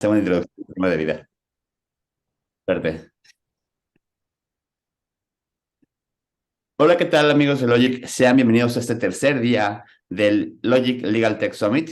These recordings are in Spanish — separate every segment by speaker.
Speaker 1: Segunda introducción al tema de vida. Suerte. Hola, ¿qué tal amigos de Logic? Sean bienvenidos a este tercer día del Logic Legal Tech Summit.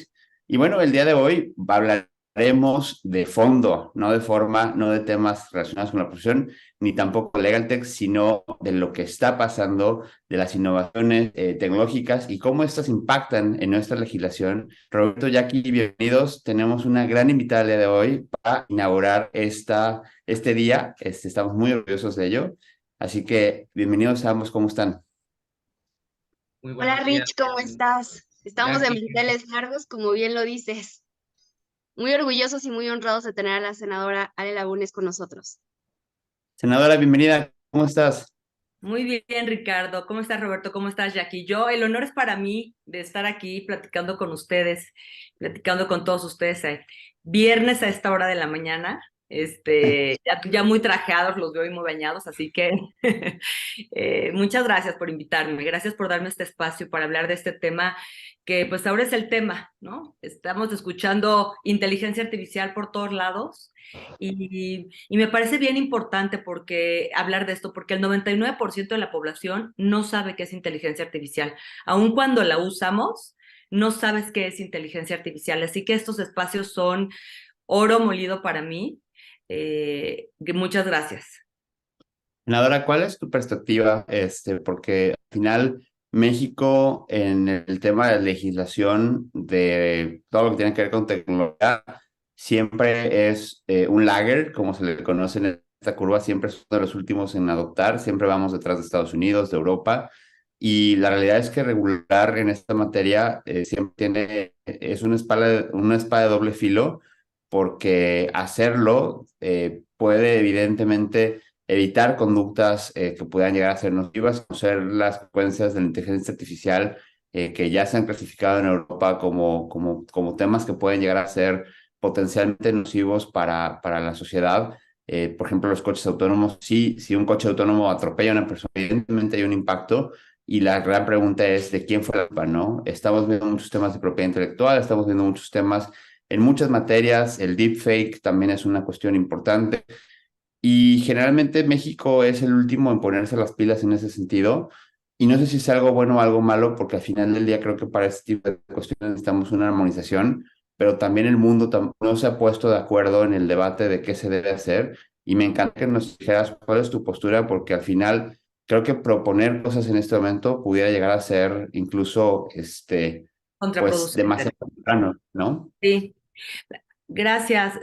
Speaker 1: Y bueno, el día de hoy hablaremos de fondo, no de forma, no de temas relacionados con la profesión, ni tampoco Legal Tech, sino de lo que está pasando, de las innovaciones tecnológicas y cómo estas impactan en nuestra legislación. Roberto, Jackie, bienvenidos. Tenemos una gran invitada el día de hoy para inaugurar este día. Estamos muy orgullosos de ello. Así que bienvenidos a ambos, ¿cómo están?
Speaker 2: Muy
Speaker 3: Hola
Speaker 2: buenos días,
Speaker 3: Rich, ¿cómo estás? Estamos en
Speaker 2: Jackie.
Speaker 3: manteles largos, como bien lo dices. Muy orgullosos y muy honrados de tener a la senadora Ale Lagunes con nosotros.
Speaker 1: Senadora, bienvenida, ¿cómo estás?
Speaker 4: Muy bien, Ricardo. ¿Cómo estás, Roberto? ¿Cómo estás, Jackie? El honor es para mí de estar aquí platicando con ustedes, platicando con todos ustedes. Viernes a esta hora de la mañana, ya muy trajeados, los veo y muy bañados, así que muchas gracias por invitarme, gracias por darme este espacio para hablar de este tema que pues ahora es el tema, ¿no? Estamos escuchando inteligencia artificial por todos lados. Y me parece bien importante hablar de esto, porque el 99% de la población no sabe qué es inteligencia artificial. Aun cuando la usamos, no sabes qué es inteligencia artificial. Así que estos espacios son oro molido para mí. Muchas gracias.
Speaker 1: Senadora, ¿cuál es tu perspectiva? Porque al final México en el tema de legislación de todo lo que tiene que ver con tecnología siempre es un lagger, como se le conoce en esta curva, siempre es uno de los últimos en adoptar, siempre vamos detrás de Estados Unidos, de Europa, y la realidad es que regular en esta materia siempre es una espada de doble filo, porque hacerlo puede evidentemente evitar conductas que puedan llegar a ser nocivas, conocer las consecuencias de la inteligencia artificial que ya se han clasificado en Europa como temas que pueden llegar a ser potencialmente nocivos para la sociedad. Por ejemplo, los coches autónomos, sí, si un coche autónomo atropella a una persona, evidentemente hay un impacto. Y la gran pregunta es de quién fue la culpa, ¿no? Estamos viendo muchos temas de propiedad intelectual, estamos viendo muchos temas en muchas materias. El deepfake también es una cuestión importante. Y generalmente México es el último en ponerse las pilas en ese sentido. Y no sé si es algo bueno o algo malo, porque al final del día creo que para este tipo de cuestiones necesitamos una armonización, pero también el mundo no se ha puesto de acuerdo en el debate de qué se debe hacer. Y me encanta que nos dijeras cuál es tu postura, porque al final creo que proponer cosas en este momento pudiera llegar a ser incluso, pues
Speaker 4: Contraproducente.
Speaker 1: demasiado temprano, ¿no?
Speaker 4: Sí. Gracias,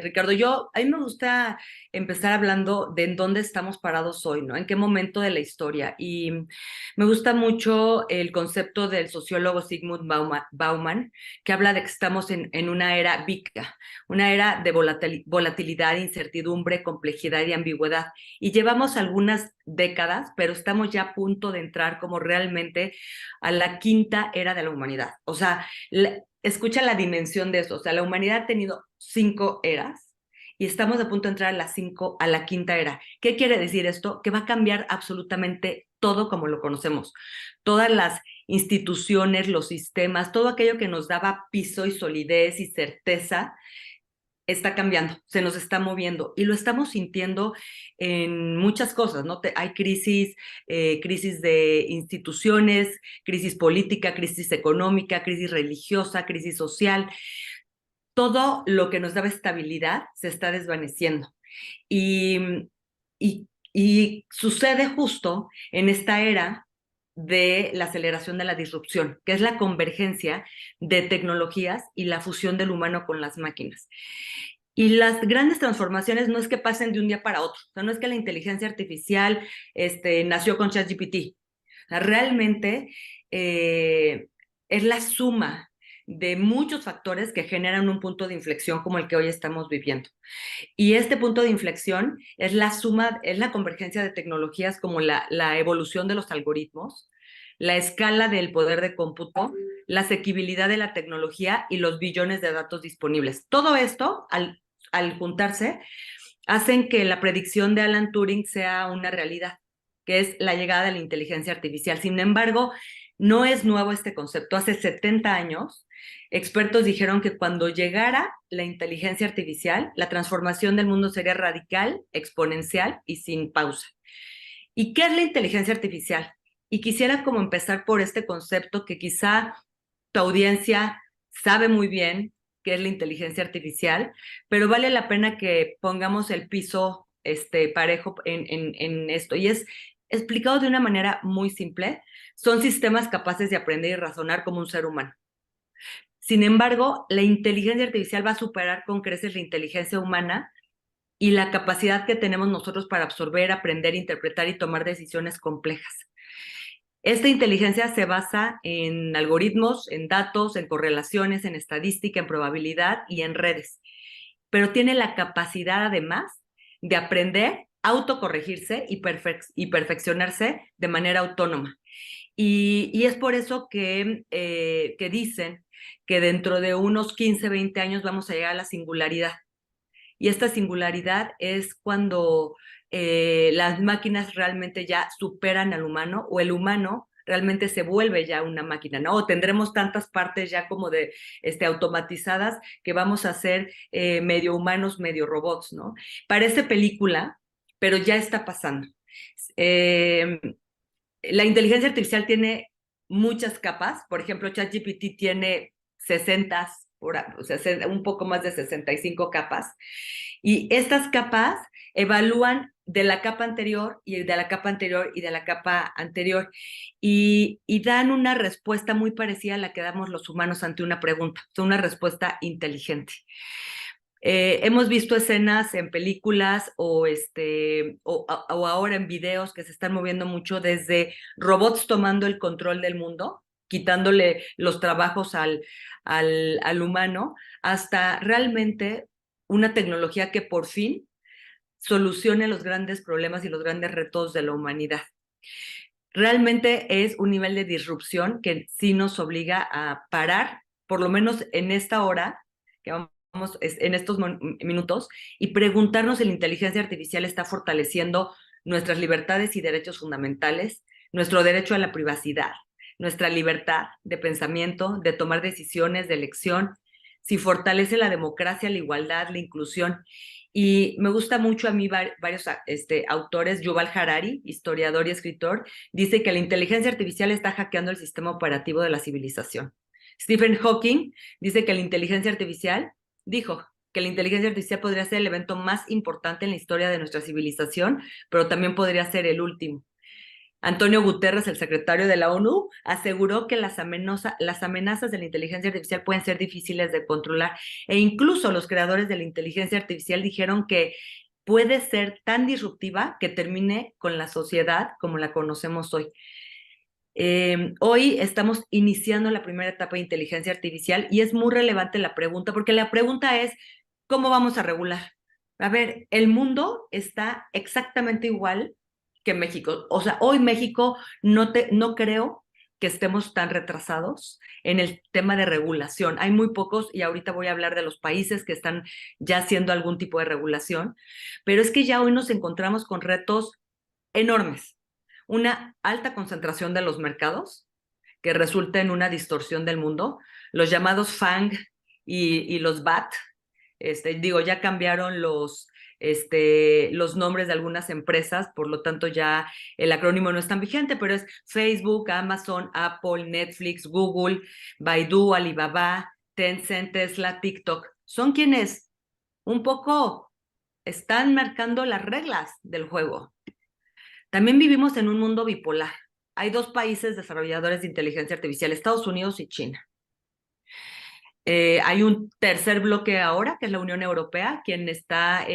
Speaker 4: Ricardo. A mí me gusta empezar hablando de en dónde estamos parados hoy, ¿no? En qué momento de la historia. Y me gusta mucho el concepto del sociólogo Sigmund Bauman, que habla de que estamos en una era VICA, una era de volatilidad, incertidumbre, complejidad y ambigüedad. Y llevamos algunas décadas, pero estamos ya a punto de entrar como realmente a la quinta era de la humanidad. O sea, escucha la dimensión de eso. O sea, la humanidad ha tenido 5 eras y estamos a punto de entrar a la quinta era. ¿Qué quiere decir esto? Que va a cambiar absolutamente todo como lo conocemos. Todas las instituciones, los sistemas, todo aquello que nos daba piso y solidez y certeza, está cambiando, se nos está moviendo y lo estamos sintiendo en muchas cosas, ¿no? Hay crisis de instituciones, crisis política, crisis económica, crisis religiosa, crisis social. Todo lo que nos daba estabilidad se está desvaneciendo. Y sucede justo en esta era de la aceleración de la disrupción, que es la convergencia de tecnologías y la fusión del humano con las máquinas. Y las grandes transformaciones no es que pasen de un día para otro, o sea, no es que la inteligencia artificial nació con ChatGPT. O sea, realmente es la suma de muchos factores que generan un punto de inflexión como el que hoy estamos viviendo. Y este punto de inflexión es la suma, es la convergencia de tecnologías como la evolución de los algoritmos, la escala del poder de cómputo, la asequibilidad de la tecnología y los billones de datos disponibles. Todo esto, al juntarse, hacen que la predicción de Alan Turing sea una realidad, que es la llegada de la inteligencia artificial. Sin embargo, no es nuevo este concepto. Hace 70 años expertos dijeron que cuando llegara la inteligencia artificial, la transformación del mundo sería radical, exponencial y sin pausa. ¿Y qué es la inteligencia artificial? Y quisiera como empezar por este concepto que quizá tu audiencia sabe muy bien qué es la inteligencia artificial, pero vale la pena que pongamos el piso parejo en esto. Y es explicado de una manera muy simple. Son sistemas capaces de aprender y razonar como un ser humano. Sin embargo, la inteligencia artificial va a superar con creces la inteligencia humana y la capacidad que tenemos nosotros para absorber, aprender, interpretar y tomar decisiones complejas. Esta inteligencia se basa en algoritmos, en datos, en correlaciones, en estadística, en probabilidad y en redes. Pero tiene la capacidad además de aprender, autocorregirse y perfeccionarse de manera autónoma. Y es por eso que dicen que dentro de unos 15, 20 años vamos a llegar a la singularidad. Y esta singularidad es cuando las máquinas realmente ya superan al humano o el humano realmente se vuelve ya una máquina, ¿no? O tendremos tantas partes ya como de automatizadas que vamos a ser medio humanos, medio robots, ¿no? Parece película, pero ya está pasando. La inteligencia artificial tiene muchas capas. Por ejemplo, ChatGPT tiene 60, o sea, un poco más de 65 capas. Y estas capas evalúan de la capa anterior y de la capa anterior y de la capa anterior y dan una respuesta muy parecida a la que damos los humanos ante una pregunta, o sea, una respuesta inteligente. Hemos visto escenas en películas o ahora en videos que se están moviendo mucho desde robots tomando el control del mundo, quitándole los trabajos al humano, hasta realmente una tecnología que por fin solucione los grandes problemas y los grandes retos de la humanidad. Realmente es un nivel de disrupción que sí nos obliga a parar, por lo menos en esta hora, que vamos en estos minutos, y preguntarnos si la inteligencia artificial está fortaleciendo nuestras libertades y derechos fundamentales, nuestro derecho a la privacidad, nuestra libertad de pensamiento, de tomar decisiones, de elección, si fortalece la democracia, la igualdad, la inclusión. Y me gusta mucho a mí varios autores. Yuval Harari, historiador y escritor, dice que la inteligencia artificial está hackeando el sistema operativo de la civilización. Stephen Hawking dice que la inteligencia artificial dijo que la inteligencia artificial podría ser el evento más importante en la historia de nuestra civilización, pero también podría ser el último. Antonio Guterres, el secretario de la ONU, aseguró que las amenazas de la inteligencia artificial pueden ser difíciles de controlar e incluso los creadores de la inteligencia artificial dijeron que puede ser tan disruptiva que termine con la sociedad como la conocemos hoy. Hoy estamos iniciando la primera etapa de inteligencia artificial y es muy relevante la pregunta, porque la pregunta es, ¿cómo vamos a regular? A ver, el mundo está exactamente igual que México. O sea, hoy México no creo que estemos tan retrasados en el tema de regulación. Hay muy pocos, y ahorita voy a hablar de los países que están ya haciendo algún tipo de regulación, pero es que ya hoy nos encontramos con retos enormes. Una alta concentración de los mercados que resulta en una distorsión del mundo, los llamados FANG y los BAT, ya cambiaron los nombres de algunas empresas, por lo tanto ya el acrónimo no es tan vigente, pero es Facebook, Amazon, Apple, Netflix, Google, Baidu, Alibaba, Tencent, Tesla, TikTok. Son quienes un poco están marcando las reglas del juego. También vivimos en un mundo bipolar. Hay dos países desarrolladores de inteligencia artificial, Estados Unidos y China. Hay un tercer bloque ahora, que es la Unión Europea, quien está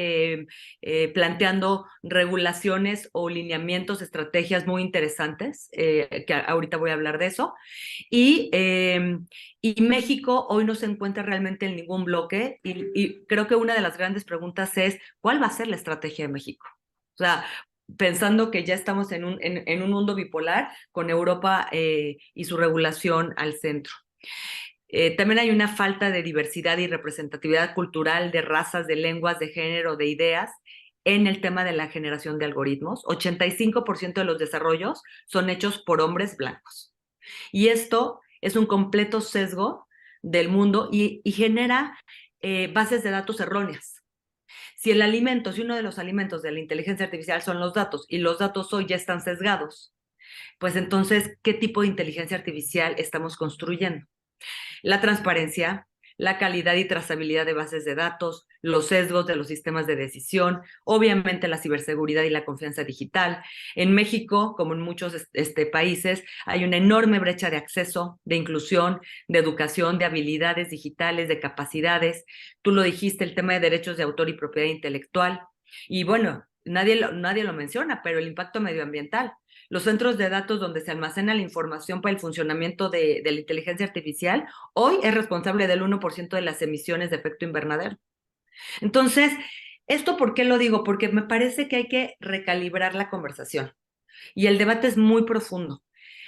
Speaker 4: planteando regulaciones o lineamientos, estrategias muy interesantes, que ahorita voy a hablar de eso. Y México hoy no se encuentra realmente en ningún bloque y creo que una de las grandes preguntas es, ¿cuál va a ser la estrategia de México? O sea, pensando que ya estamos en un mundo bipolar con Europa y su regulación al centro. También hay una falta de diversidad y representatividad cultural de razas, de lenguas, de género, de ideas en el tema de la generación de algoritmos. 85% de los desarrollos son hechos por hombres blancos. Y esto es un completo sesgo del mundo y genera bases de datos erróneas. Si uno de los alimentos de la inteligencia artificial son los datos y los datos hoy ya están sesgados, pues entonces, ¿qué tipo de inteligencia artificial estamos construyendo? La transparencia, la calidad y trazabilidad de bases de datos, los sesgos de los sistemas de decisión, obviamente la ciberseguridad y la confianza digital. En México, como en muchos países, hay una enorme brecha de acceso, de inclusión, de educación, de habilidades digitales, de capacidades. Tú lo dijiste, el tema de derechos de autor y propiedad intelectual. Y bueno, nadie lo menciona, pero el impacto medioambiental. Los centros de datos donde se almacena la información para el funcionamiento de la inteligencia artificial, hoy es responsable del 1% de las emisiones de efecto invernadero. Entonces, ¿esto por qué lo digo? Porque me parece que hay que recalibrar la conversación y el debate es muy profundo.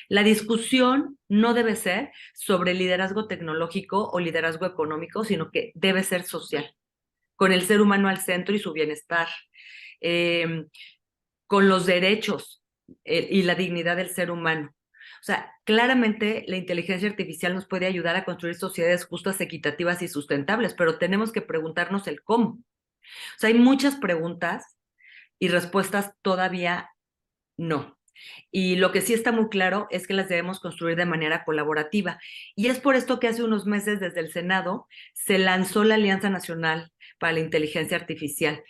Speaker 4: La discusión no debe ser sobre liderazgo tecnológico o liderazgo económico, sino que debe ser social, con el ser humano al centro y su bienestar, con los derechos y la dignidad del ser humano. O sea, claramente la inteligencia artificial nos puede ayudar a construir sociedades justas, equitativas y sustentables, pero tenemos que preguntarnos el cómo. O sea, hay muchas preguntas y respuestas todavía no. Y lo que sí está muy claro es que las debemos construir de manera colaborativa. Y es por esto que hace unos meses desde el Senado se lanzó la Alianza Nacional para la Inteligencia Artificial.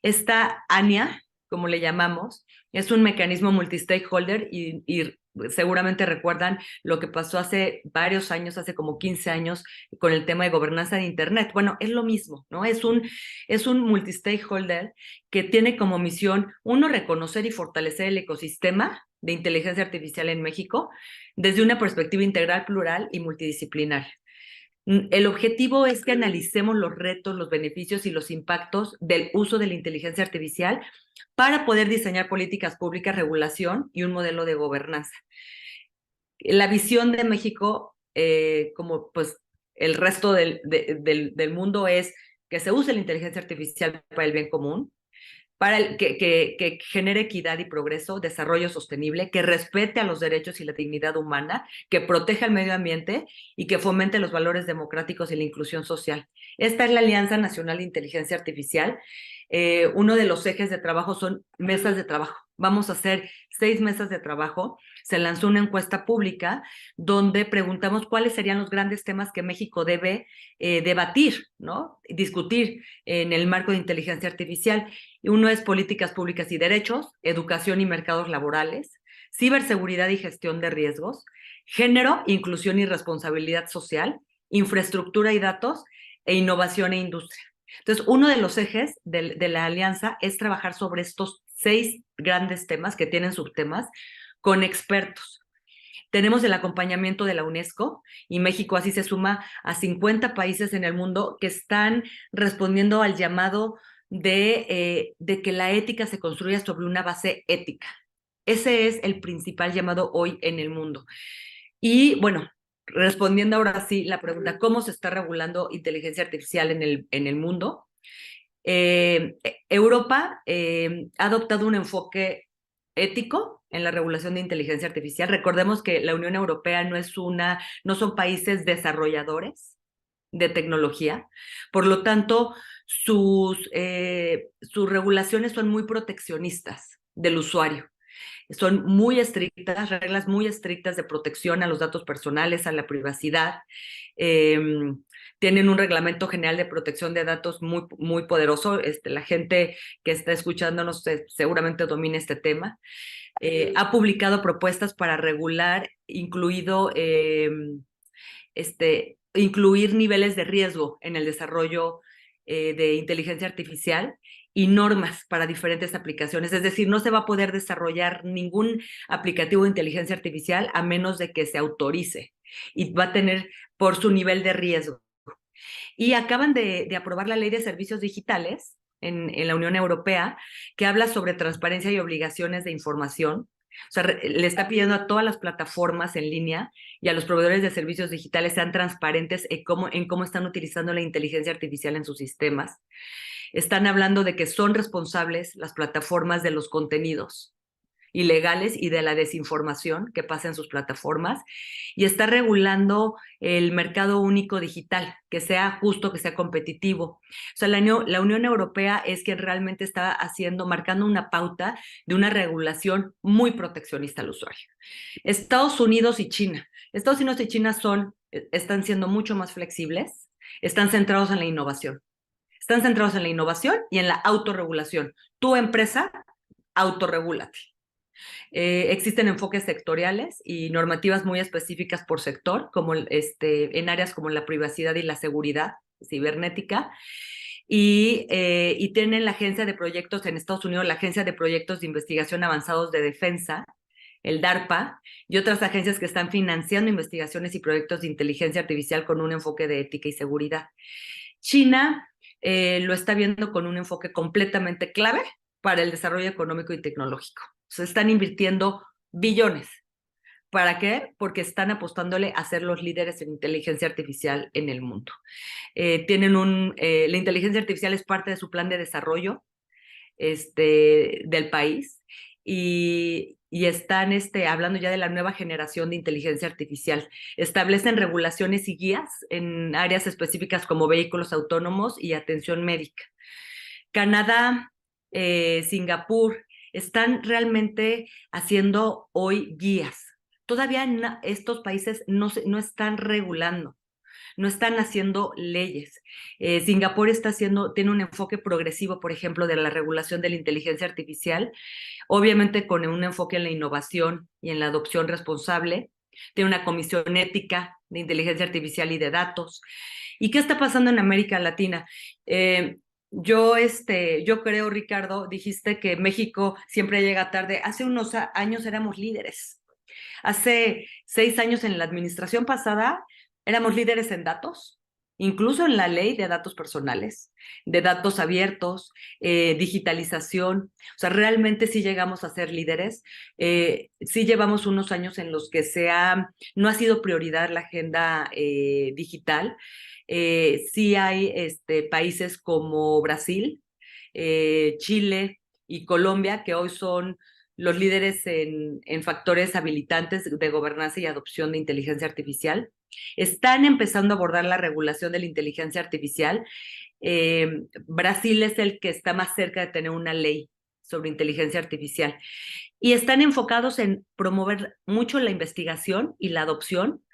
Speaker 4: Esta ANIA, como le llamamos, es un mecanismo multi-stakeholder y seguramente recuerdan lo que pasó hace varios años, hace como 15 años, con el tema de gobernanza de Internet. Bueno, es lo mismo, ¿no? Es un multi-stakeholder que tiene como misión, uno, reconocer y fortalecer el ecosistema de inteligencia artificial en México desde una perspectiva integral, plural y multidisciplinaria. El objetivo es que analicemos los retos, los beneficios y los impactos del uso de la inteligencia artificial para poder diseñar políticas públicas, regulación y un modelo de gobernanza. La visión de México, como pues el resto del mundo, es que se use la inteligencia artificial para el bien común, para que genere equidad y progreso, desarrollo sostenible, que respete a los derechos y la dignidad humana, que proteja el medio ambiente y que fomente los valores democráticos y la inclusión social. Esta es la Alianza Nacional de Inteligencia Artificial. Uno de los ejes de trabajo son mesas de trabajo. Vamos a hacer 6 mesas de trabajo. Se lanzó una encuesta pública donde preguntamos cuáles serían los grandes temas que México debe debatir, ¿no? Discutir en el marco de inteligencia artificial. Uno es políticas públicas y derechos, educación y mercados laborales, ciberseguridad y gestión de riesgos, género, inclusión y responsabilidad social, infraestructura y datos, e innovación e industria. Entonces, uno de los ejes de la alianza es trabajar sobre estos 6 grandes temas que tienen subtemas con expertos. Tenemos el acompañamiento de la UNESCO y México así se suma a 50 países en el mundo que están respondiendo al llamado de que la ética se construya sobre una base ética. Ese es el principal llamado hoy en el mundo. Y bueno, respondiendo ahora sí la pregunta, ¿cómo se está regulando inteligencia artificial en el mundo? Europa ha adoptado un enfoque ético en la regulación de inteligencia artificial. Recordemos que la Unión Europea no son países desarrolladores de tecnología, por lo tanto, sus regulaciones son muy proteccionistas del usuario. Son muy estrictas, reglas muy estrictas de protección a los datos personales, a la privacidad. Tienen un reglamento general de protección de datos muy, muy poderoso. La gente que está escuchándonos seguramente domina este tema. Ha publicado propuestas para regular, incluir niveles de riesgo en el desarrollo de inteligencia artificial y normas para diferentes aplicaciones. Es decir, no se va a poder desarrollar ningún aplicativo de inteligencia artificial a menos de que se autorice y va a tener por su nivel de riesgo. Y acaban de aprobar la Ley de Servicios Digitales en la Unión Europea, que habla sobre transparencia y obligaciones de información. O sea, le está pidiendo a todas las plataformas en línea y a los proveedores de servicios digitales sean transparentes en cómo están utilizando la inteligencia artificial en sus sistemas. Están hablando de que son responsables las plataformas de los contenidos ilegales y de la desinformación que pasa en sus plataformas, y está regulando el mercado único digital, que sea justo, que sea competitivo. O sea, la Unión Europea es quien realmente está marcando una pauta de una regulación muy proteccionista al usuario. Estados Unidos y China están siendo mucho más flexibles, están centrados en la innovación. Están centrados en la innovación y en la autorregulación. Tu empresa, autorregúlate. Existen enfoques sectoriales y normativas muy específicas por sector, como en áreas como la privacidad y la seguridad cibernética. Y tienen la agencia de proyectos en Estados Unidos, la Agencia de Proyectos de Investigación Avanzados de Defensa, el DARPA, y otras agencias que están financiando investigaciones y proyectos de inteligencia artificial con un enfoque de ética y seguridad. China lo está viendo con un enfoque completamente clave para el desarrollo económico y tecnológico. Se están invirtiendo billones. ¿Para qué? Porque están apostándole a ser los líderes en inteligencia artificial en el mundo. La inteligencia artificial es parte de su plan de desarrollo del país, y están hablando ya de la nueva generación de inteligencia artificial. Establecen regulaciones y guías en áreas específicas como vehículos autónomos y atención médica. Canadá, Singapur, están realmente haciendo hoy guías. Todavía estos países no están regulando, no están haciendo leyes. Singapur tiene un enfoque progresivo, por ejemplo, de la regulación de la inteligencia artificial, obviamente con un enfoque en la innovación y en la adopción responsable. Tiene una comisión ética de inteligencia artificial y de datos. ¿Y qué está pasando en América Latina? Yo creo, Ricardo, dijiste que México siempre llega tarde. Hace unos años éramos líderes. Hace 6 años en la administración pasada éramos líderes en datos, incluso en la ley de datos personales, de datos abiertos, digitalización. O sea, realmente sí llegamos a ser líderes. Sí llevamos unos años en los que no ha sido prioridad la agenda digital. Sí hay países como Brasil, Chile y Colombia, que hoy son los líderes en factores habilitantes de gobernanza y adopción de inteligencia artificial. Están empezando a abordar la regulación de la inteligencia artificial. Brasil es el que está más cerca de tener una ley sobre inteligencia artificial. Y están enfocados en promover mucho la investigación y la adopción,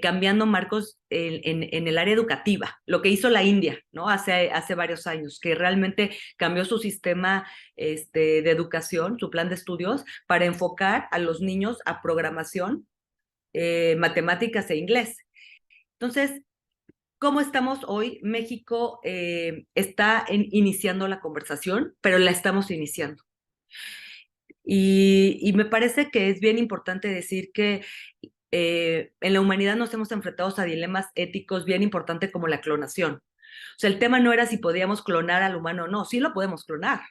Speaker 4: cambiando marcos en el área educativa, lo que hizo la India, ¿no? Hace varios años, que realmente cambió su sistema de educación, su plan de estudios, para enfocar a los niños a programación, matemáticas e inglés. Entonces, ¿cómo estamos hoy? México está iniciando la conversación, pero la estamos iniciando. Y me parece que es bien importante decir que en la humanidad nos hemos enfrentado a dilemas éticos bien importantes como la clonación. O sea, el tema no era si podíamos clonar al humano o no, sí lo podemos clonar.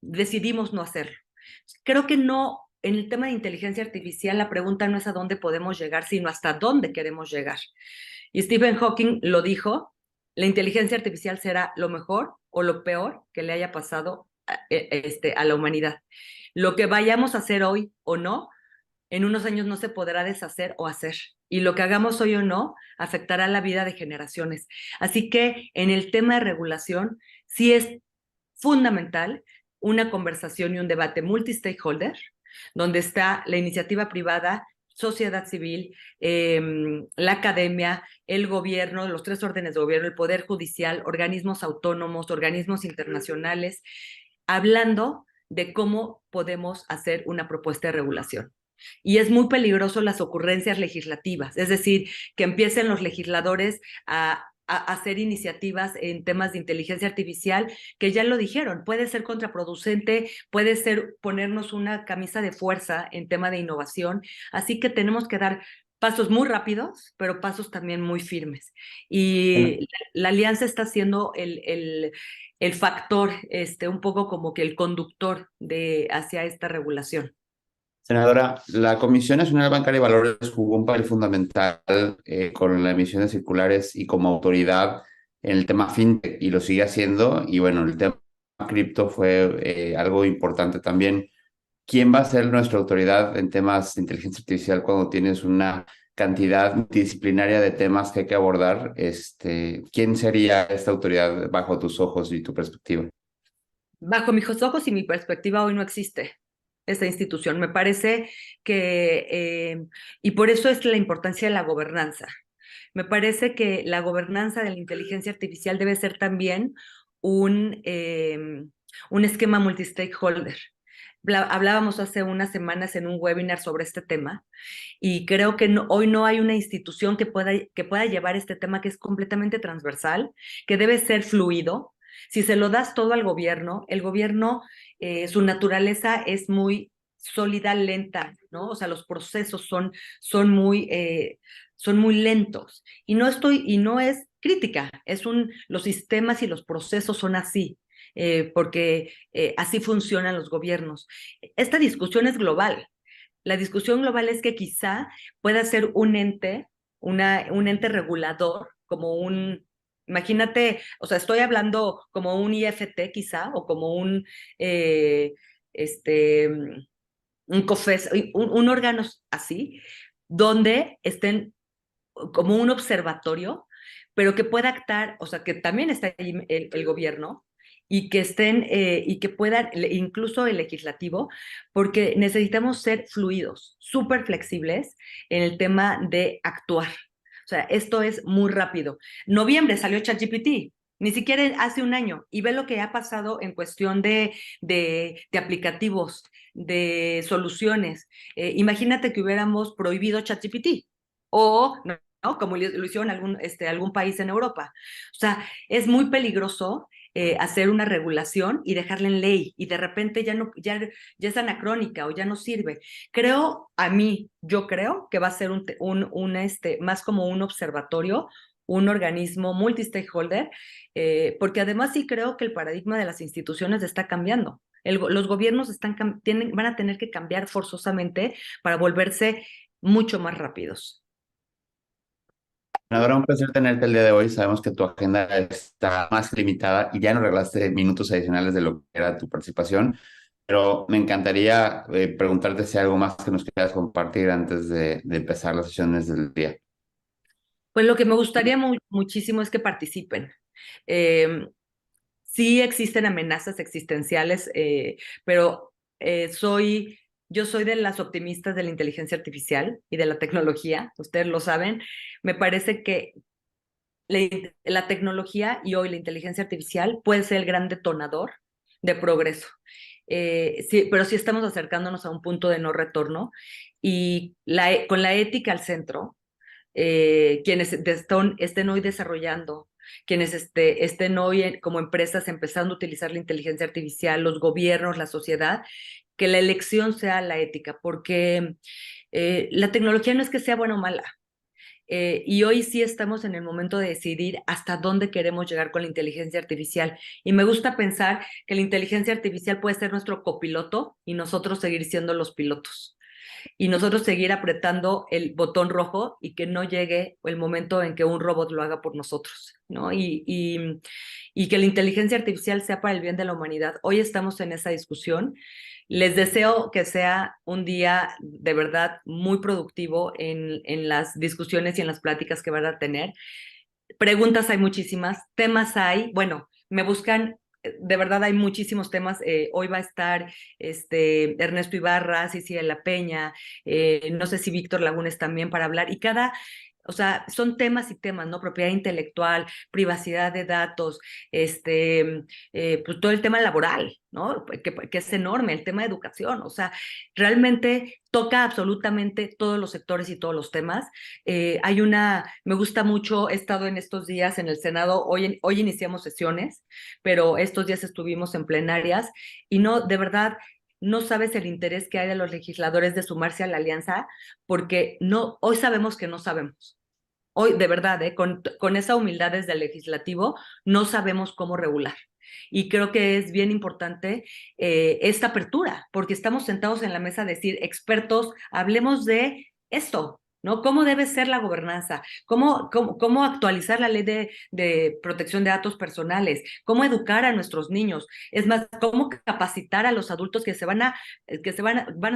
Speaker 4: Decidimos no hacerlo. Creo que no, en el tema de inteligencia artificial la pregunta no es a dónde podemos llegar, sino hasta dónde queremos llegar. Y Stephen Hawking lo dijo, la inteligencia artificial será lo mejor o lo peor que le haya pasado a la humanidad. Lo que vayamos a hacer hoy o no, en unos años no se podrá deshacer o hacer. Y lo que hagamos hoy o no afectará la vida de generaciones. Así que en el tema de regulación sí es fundamental una conversación y un debate multi-stakeholder, donde está la iniciativa privada, sociedad civil, la academia, el gobierno, los 3 órdenes de gobierno, el poder judicial, organismos autónomos, organismos internacionales, hablando de cómo podemos hacer una propuesta de regulación. Y es muy peligroso las ocurrencias legislativas, es decir, que empiecen los legisladores a hacer iniciativas en temas de inteligencia artificial, que ya lo dijeron, puede ser contraproducente, puede ser ponernos una camisa de fuerza en tema de innovación, así que tenemos que dar pasos muy rápidos, pero pasos también muy firmes. Y la alianza está siendo el factor, un poco como que el conductor hacia esta regulación.
Speaker 1: Senadora, la Comisión Nacional Bancaria y Valores jugó un papel fundamental con la emisión de circulares y como autoridad en el tema fintech y lo sigue haciendo. Y bueno, el tema cripto fue algo importante también. ¿quién va a ser nuestra autoridad en temas de inteligencia artificial cuando tienes una cantidad multidisciplinaria de temas que hay que abordar? ¿Quién sería esta autoridad bajo tus ojos y tu perspectiva?
Speaker 4: Bajo mis ojos y mi perspectiva hoy no existe esta institución. Me parece que, y por eso es la importancia de la gobernanza. Me parece que la gobernanza de la inteligencia artificial debe ser también un esquema multi-stakeholder. Hablábamos hace unas semanas en un webinar sobre este tema y creo que hoy no hay una institución que pueda llevar este tema que es completamente transversal, que debe ser fluido. Si se lo das todo al gobierno, el gobierno, su naturaleza es muy sólida, lenta, ¿no? O sea, los procesos son muy lentos. Y no es crítica, los sistemas y los procesos son así. Porque así funcionan los gobiernos. Esta discusión es global. La discusión global es que quizá pueda ser un ente regulador, imagínate, o sea, estoy hablando como un IFT quizá, o como un COFES, un órgano así, donde estén como un observatorio, pero que pueda actar, o sea, que también está ahí el gobierno, y que y que puedan, incluso el legislativo, porque necesitamos ser fluidos, súper flexibles en el tema de actuar. O sea, esto es muy rápido. Noviembre salió ChatGPT, ni siquiera hace un año, y ve lo que ha pasado en cuestión de aplicativos, de soluciones. Imagínate que hubiéramos prohibido ChatGPT, o ¿no? Como lo hicieron algún país en Europa. O sea, es muy peligroso hacer una regulación y dejarla en ley, y de repente ya es anacrónica o ya no sirve. Yo creo que va a ser más como un observatorio, un organismo multi-stakeholder, porque además sí creo que el paradigma de las instituciones está cambiando. Los gobiernos van a tener que cambiar forzosamente para volverse mucho más rápidos.
Speaker 1: Ahora un placer tenerte el día de hoy. Sabemos que tu agenda está más limitada y ya nos regalaste minutos adicionales de lo que era tu participación, pero me encantaría preguntarte si hay algo más que nos quieras compartir antes de empezar las sesiones del día.
Speaker 4: Pues lo que me gustaría muchísimo es que participen. Sí existen amenazas existenciales, pero yo soy de las optimistas de la inteligencia artificial y de la tecnología, ustedes lo saben. Me parece que la tecnología y hoy la inteligencia artificial puede ser el gran detonador de progreso. Sí, pero sí estamos acercándonos a un punto de no retorno, y con la ética al centro, quienes estén hoy desarrollando, quienes estén hoy como empresas empezando a utilizar la inteligencia artificial, los gobiernos, la sociedad, que la elección sea la ética, porque la tecnología no es que sea buena o mala. Y hoy sí estamos en el momento de decidir hasta dónde queremos llegar con la inteligencia artificial. Y me gusta pensar que la inteligencia artificial puede ser nuestro copiloto y nosotros seguir siendo los pilotos. Y nosotros seguir apretando el botón rojo y que no llegue el momento en que un robot lo haga por nosotros, ¿no? Y que la inteligencia artificial sea para el bien de la humanidad. Hoy estamos en esa discusión. Les deseo que sea un día de verdad muy productivo en las discusiones y en las pláticas que van a tener. Preguntas hay muchísimas, temas hay, bueno, me buscan, de verdad hay muchísimos temas. Hoy va a estar Ernesto Ibarra, Cici de la Peña, no sé si Víctor Lagunes también, para hablar, y o sea, son temas y temas, ¿no? Propiedad intelectual, privacidad de datos, pues todo el tema laboral, ¿no? Que es enorme, el tema de educación, o sea, realmente toca absolutamente todos los sectores y todos los temas. Me gusta mucho, he estado en estos días en el Senado, hoy iniciamos sesiones, pero estos días estuvimos en plenarias, y de verdad, no sabes el interés que hay de los legisladores de sumarse a la alianza, porque hoy sabemos que no sabemos. Hoy, de verdad, con esa humildad desde el legislativo, no sabemos cómo regular. Y creo que es bien importante esta apertura, porque estamos sentados en la mesa a decir, expertos, hablemos de esto, ¿no? ¿Cómo debe ser la gobernanza? ¿Cómo actualizar la ley de protección de datos personales? ¿Cómo educar a nuestros niños? Es más, ¿cómo capacitar a los adultos que van a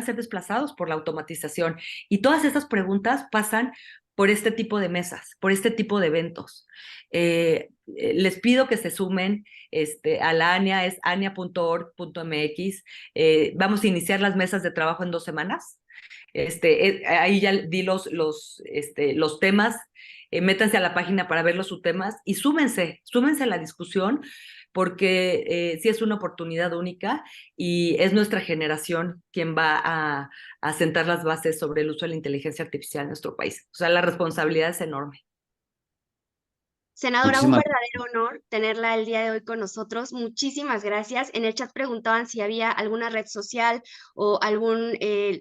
Speaker 4: ser desplazados por la automatización? Y todas estas preguntas pasan por este tipo de mesas, por este tipo de eventos. Les pido que se sumen a la ANIA, es ania.org.mx. Vamos a iniciar las mesas de trabajo en 2 semanas. Ahí ya di los temas, métanse a la página para ver los subtemas y súmense a la discusión, porque sí es una oportunidad única y es nuestra generación quien va a sentar las bases sobre el uso de la inteligencia artificial en nuestro país. O sea, la responsabilidad es enorme.
Speaker 3: Senadora, un
Speaker 1: Muchísimas
Speaker 3: verdadero honor tenerla el día de hoy con nosotros. Muchísimas gracias. En el chat preguntaban si había alguna red social o algún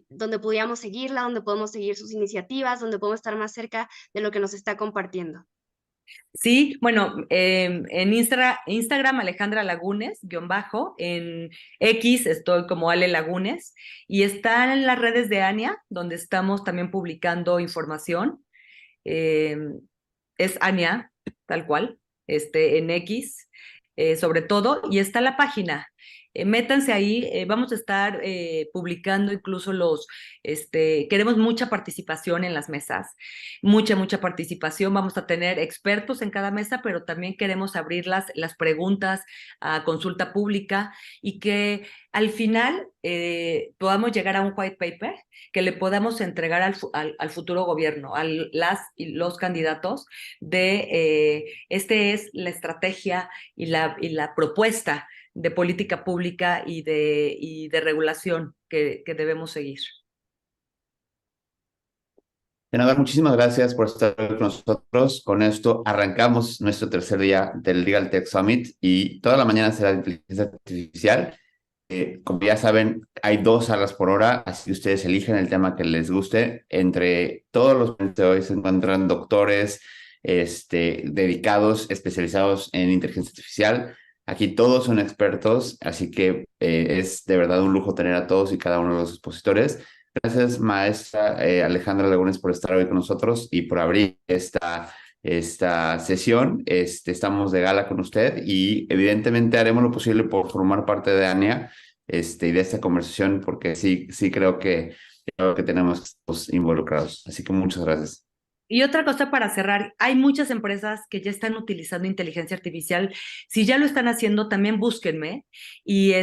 Speaker 3: donde pudiéramos seguirla, donde podemos seguir sus iniciativas, donde podemos estar más cerca de lo que nos está compartiendo.
Speaker 4: Sí, bueno, en Instagram Alejandra Lagunes, _, en X estoy como Ale Lagunes, y están en las redes de ANIA, donde estamos también publicando información. Es ANIA, tal cual, en X, sobre todo, y está la página. Métanse ahí, vamos a estar publicando incluso queremos mucha participación en las mesas, mucha participación, vamos a tener expertos en cada mesa, pero también queremos abrir las preguntas a consulta pública y que al final podamos llegar a un white paper que le podamos entregar al futuro gobierno, a las y los candidatos es la estrategia y la propuesta de política pública y de regulación que debemos seguir.
Speaker 1: Senador, muchísimas gracias por estar con nosotros. Con esto arrancamos nuestro tercer día del Legal Tech Summit y toda la mañana será de inteligencia artificial. Como ya saben, hay 2 salas por hora, así que ustedes eligen el tema que les guste. Entre todos los ponentes de hoy se encuentran doctores dedicados, especializados en inteligencia artificial. Aquí todos son expertos, así que es de verdad un lujo tener a todos y cada uno de los expositores. Gracias, maestra Alejandra Lagunes, por estar hoy con nosotros y por abrir esta sesión. Estamos de gala con usted y evidentemente haremos lo posible por formar parte de ANIA y de esta conversación, porque sí creo que tenemos que estar involucrados. Así que muchas gracias.
Speaker 4: Y otra cosa para cerrar, hay muchas empresas que ya están utilizando inteligencia artificial. Si ya lo están haciendo, también búsquenme. Y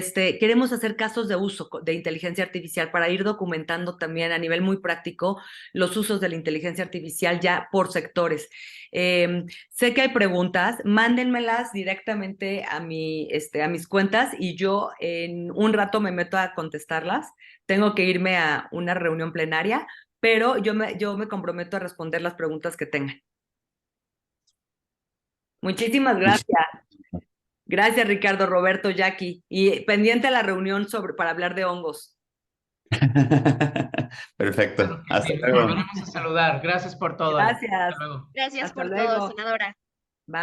Speaker 4: queremos hacer casos de uso de inteligencia artificial para ir documentando también a nivel muy práctico los usos de la inteligencia artificial ya por sectores. Sé que hay preguntas, mándenmelas directamente a mis cuentas y yo en un rato me meto a contestarlas. Tengo que irme a una reunión plenaria, pero yo me comprometo a responder las preguntas que tengan. Muchísimas gracias. Gracias, Ricardo, Roberto, Jackie. Y pendiente a la reunión para hablar de hongos.
Speaker 1: Perfecto.
Speaker 2: Claro que
Speaker 1: Hasta
Speaker 2: sí,
Speaker 1: luego.
Speaker 2: volveremos a saludar. Gracias por todo. Ale.
Speaker 4: Gracias.
Speaker 2: Hasta luego.
Speaker 3: Gracias
Speaker 4: Hasta
Speaker 3: por todo,
Speaker 4: luego.
Speaker 3: senadora.
Speaker 4: Bye.